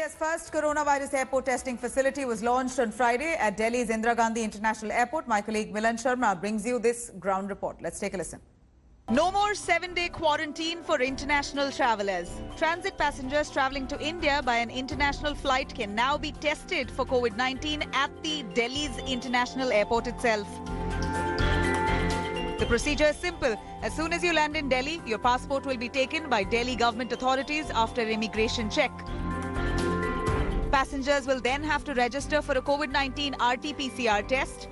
India's first coronavirus airport testing facility was launched on Friday at Delhi's Indira Gandhi International Airport. My colleague Milan Sharma brings you this ground report. Let's take a listen. No more 7-day quarantine for international travelers. Transit passengers traveling to India by an international flight can now be tested for COVID-19 at the Delhi's International Airport itself. The procedure is simple. As soon as you land in Delhi, your passport will be taken by Delhi government authorities after immigration check. Passengers will then have to register for a COVID-19 RT-PCR test.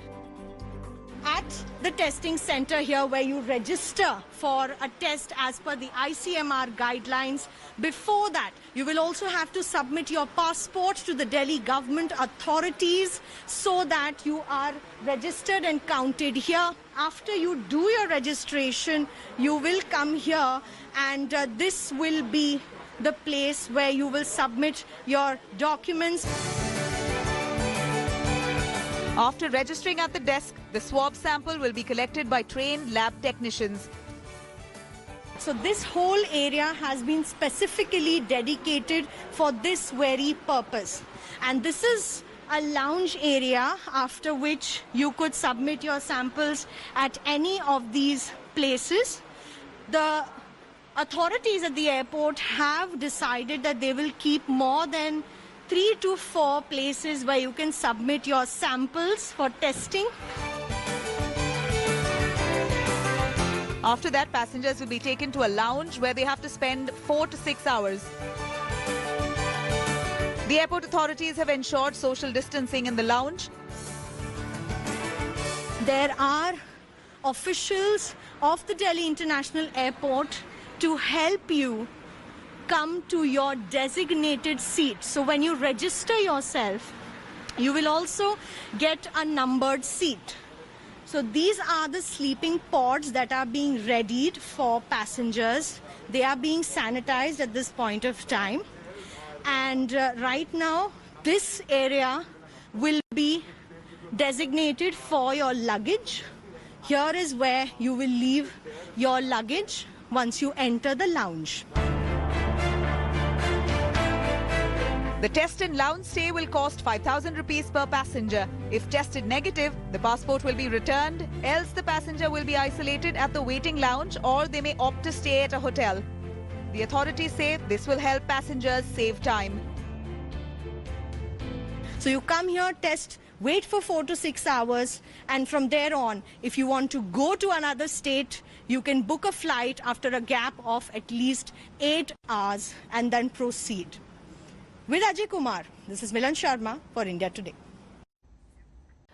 At the testing center here, where you register for a test as per the ICMR guidelines, before that you will also have to submit your passport to the Delhi government authorities so that you are registered and counted here. After you do your registration, you will come here and this will be the place where you will submit your documents. After registering at the desk, the swab sample will be collected by trained lab technicians. So this whole area has been specifically dedicated for this very purpose. And this is a lounge area after which you could submit your samples at any of these places. The authorities at the airport have decided that they will keep more than 3 to 4 places where you can submit your samples for testing. After that, passengers will be taken to a lounge where they have to spend 4 to 6 hours. The airport authorities have ensured social distancing in the lounge. There are officials of the Delhi International Airport to help you come to your designated seat. So when you register yourself, you will also get a numbered seat. So these are the sleeping pods that are being readied for passengers. They are being sanitized at this point of time. And right now, this area will be designated for your luggage. Here is where you will leave your luggage once you enter the lounge. The test and lounge stay will cost 5,000 rupees per passenger. If tested negative, the passport will be returned, else the passenger will be isolated at the waiting lounge or they may opt to stay at a hotel. The authorities say this will help passengers save time. So you come here, test, wait for 4 to 6 hours, and from there on, if you want to go to another state, you can book a flight after a gap of at least 8 hours and then proceed. With Ajay Kumar, this is Milan Sharma for India Today.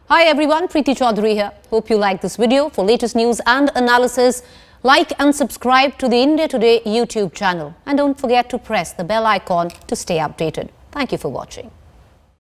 Hi everyone, Preeti Chaudhary here. Hope you like this video. For latest news and analysis, like and subscribe to the India Today YouTube channel. And don't forget to press the bell icon to stay updated. Thank you for watching.